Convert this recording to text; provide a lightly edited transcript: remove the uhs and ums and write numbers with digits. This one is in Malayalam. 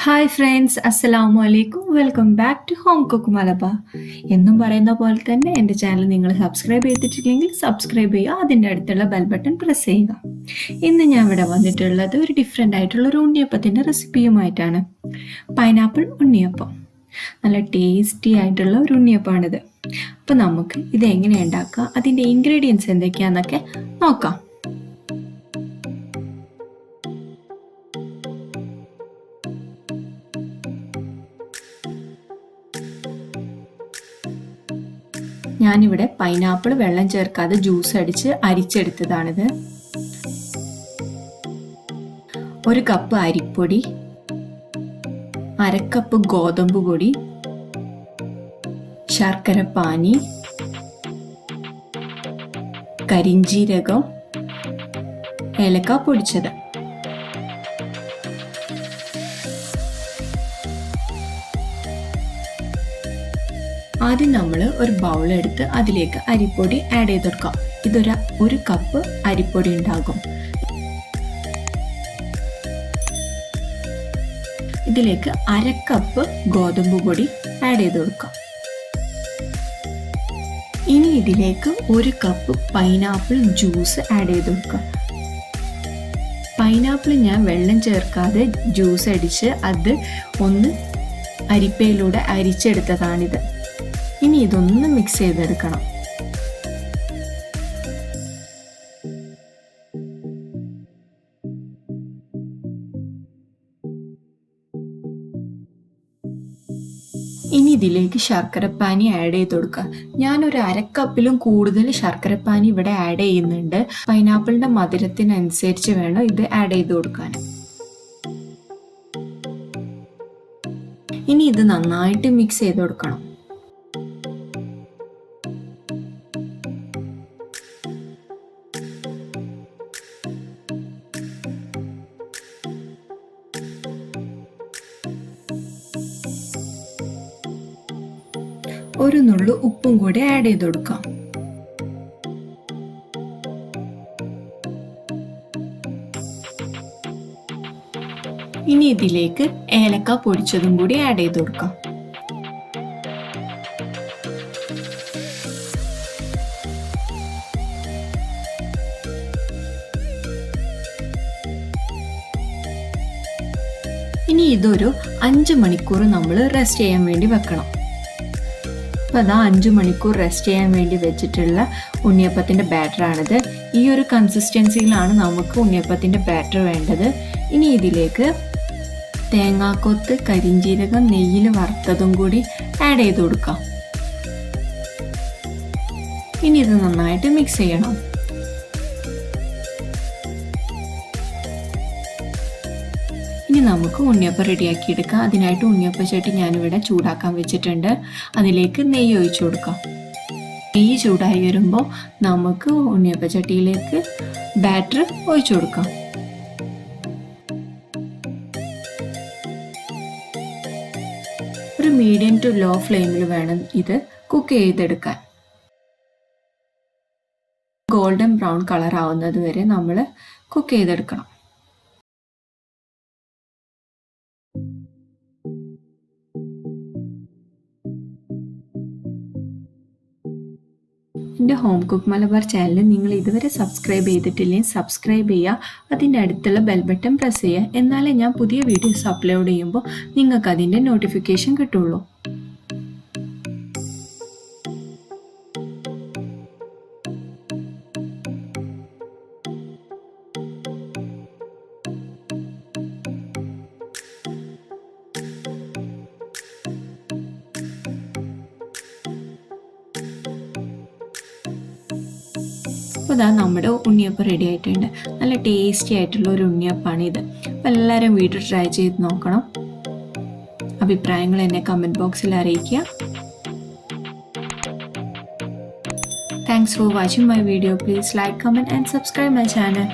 ഹായ് ഫ്രണ്ട്സ്, അസ്സലാമു അലൈക്കും. Welcome back to Home Cook Malabar. എന്നും പറയുന്ന പോലെ തന്നെ എൻ്റെ ചാനൽ നിങ്ങൾ സബ്സ്ക്രൈബ് ചെയ്തിട്ടില്ലെങ്കിൽ സബ്സ്ക്രൈബ് ചെയ്യുക, അതിൻ്റെ അടുത്തുള്ള ബെൽ ബട്ടൺ പ്രസ് ചെയ്യുക. ഇന്ന് ഞാൻ ഇവിടെ വന്നിട്ടുള്ളത് ഒരു ഡിഫറെൻ്റ് ആയിട്ടുള്ള ഒരു ഉണ്ണിയപ്പത്തിൻ്റെ റെസിപ്പിയുമായിട്ടാണ്. പൈനാപ്പിൾ ഉണ്ണിയപ്പം. നല്ല ടേസ്റ്റി ആയിട്ടുള്ള ഒരു ഉണ്ണിയപ്പമാണിത്. അപ്പോൾ നമുക്ക് ഇത് എങ്ങനെ ഉണ്ടാക്കുക, അതിൻ്റെ ഇൻഗ്രീഡിയൻസ് എന്തൊക്കെയാണെന്നൊക്കെ നോക്കാം. ഞാനിവിടെ പൈനാപ്പിൾ വെള്ളം ചേർക്കാതെ ജ്യൂസ് അടിച്ച് അരിച്ചെടുത്തതാണിത്. 1 കപ്പ് അരിപ്പൊടി, 1/2 കപ്പ് ഗോതമ്പ് പൊടി, ശർക്കര പാനി, കരിഞ്ജീരകം, ഏലക്ക പൊടിച്ചത്. ആദ്യം നമ്മൾ ഒരു ബൗൾ എടുത്ത് അതിലേക്ക് അരിപ്പൊടി ആഡ് ചെയ്ത് കൊടുക്കാം. ഇതൊരു 1 കപ്പ് അരിപ്പൊടി ഉണ്ടാകും. ഇതിലേക്ക് 1/2 കപ്പ് ഗോതമ്പ് പൊടി ആഡ് ചെയ്ത് കൊടുക്കാം. ഇനി ഇതിലേക്ക് 1 കപ്പ് പൈനാപ്പിൾ ജ്യൂസ് ആഡ് ചെയ്ത് കൊടുക്കാം. പൈനാപ്പിൾ ഞാൻ വെള്ളം ചേർക്കാതെ ജ്യൂസ് അടിച്ച് അത് ഒന്ന് അരിപ്പയിലൂടെ അരിച്ചെടുത്തതാണിത്. ഇനി ഇതൊന്ന് മിക്സ് ചെയ്തെടുക്കണം. ഇനി ഇതിലേക്ക് ശർക്കരപ്പാനി ആഡ് ചെയ്ത് കൊടുക്കുക. ഞാനൊരു 1/2 കപ്പിലും കൂടുതൽ ശർക്കരപ്പാനി ഇവിടെ ആഡ് ചെയ്യുന്നുണ്ട്. പൈനാപ്പിളിന്റെ മധുരത്തിനനുസരിച്ച് വേണം ഇത് ആഡ് ചെയ്ത് കൊടുക്കാൻ. ഇനി ഇത് നന്നായിട്ട് മിക്സ് ചെയ്ത് കൊടുക്കണം. ഒരു നുള്ളു ഉപ്പും കൂടി ആഡ് ചെയ്ത് കൊടുക്കാം. ഇനി ഇതിലേക്ക് ഏലക്ക പൊടിച്ചതും കൂടി ആഡ് ചെയ്ത് കൊടുക്കാം. ഇനി ഇതൊരു 5 മണിക്കൂർ നമ്മൾ റെസ്റ്റ് ചെയ്യാൻ വേണ്ടി വെക്കണം. അപ്പോൾ അതാ 5 മണിക്കൂർ റെസ്റ്റ് ചെയ്യാൻ വേണ്ടി വെച്ചിട്ടുള്ള ഉണ്ണിയപ്പത്തിൻ്റെ ബാറ്ററാണിത്. ഈ ഒരു കൺസിസ്റ്റൻസിയിലാണ് നമുക്ക് ഉണ്ണിയപ്പത്തിൻ്റെ ബാറ്റർ വേണ്ടത്. ഇനി ഇതിലേക്ക് തേങ്ങാക്കൊത്ത്, കരിഞ്ജീരകം, നെയ്യിൽ വറുത്തതും കൂടി ആഡ് ചെയ്ത് കൊടുക്കാം. ഇനി ഇത് നന്നായിട്ട് മിക്സ് ചെയ്യണം. ഇനി നമുക്ക് ഉണ്ണിയപ്പം റെഡിയാക്കി എടുക്കാം. അതിനായിട്ട് ഉണ്ണിയപ്പ ചട്ടി ഞാനിവിടെ ചൂടാക്കാൻ വെച്ചിട്ടുണ്ട്. അതിലേക്ക് നെയ്യ് ഒഴിച്ചു കൊടുക്കാം. നെയ്യ് ചൂടായി വരുമ്പോൾ നമുക്ക് ഉണ്ണിയപ്പ ചട്ടിയിലേക്ക് ബാറ്റർ ഒഴിച്ചു കൊടുക്കാം. ഒരു മീഡിയം ടു ലോ ഫ്ലെയിമിൽ വേണം ഇത് കുക്ക് ചെയ്തെടുക്കാൻ. ഗോൾഡൻ ബ്രൗൺ കളർ ആവുന്നത് വരെ നമ്മൾ കുക്ക് ചെയ്തെടുക്കണം. എൻ്റെ ഹോം കുക്ക് മലബാർ ചാനൽ നിങ്ങൾ ഇതുവരെ സബ്സ്ക്രൈബ് ചെയ്തിട്ടില്ലെങ്കിൽ സബ്സ്ക്രൈബ് ചെയ്യുക, അതിൻ്റെ അടുത്തുള്ള ബെൽ ബട്ടൺ പ്രസ് ചെയ്യുക. എന്നാലേ ഞാൻ പുതിയ വീഡിയോസ് അപ്ലോഡ് ചെയ്യുമ്പോൾ നിങ്ങൾക്ക് അതിൻ്റെ നോട്ടിഫിക്കേഷൻ കിട്ടുള്ളൂ. അപ്പോൾ ഇതാ നമ്മുടെ ഉണ്ണിയപ്പം റെഡി ആയിട്ടുണ്ട്. നല്ല ടേസ്റ്റി ആയിട്ടുള്ള ഒരു ഉണ്ണിയപ്പമാണ് ഇത്. അപ്പോൾ എല്ലാവരും വീട്ടിൽ ട്രൈ ചെയ്ത് നോക്കണം. അഭിപ്രായങ്ങൾ എന്നെ കമൻറ്റ് ബോക്സിൽ അറിയിക്കുക. Thanks for watching my video. Please like, comment and subscribe my channel.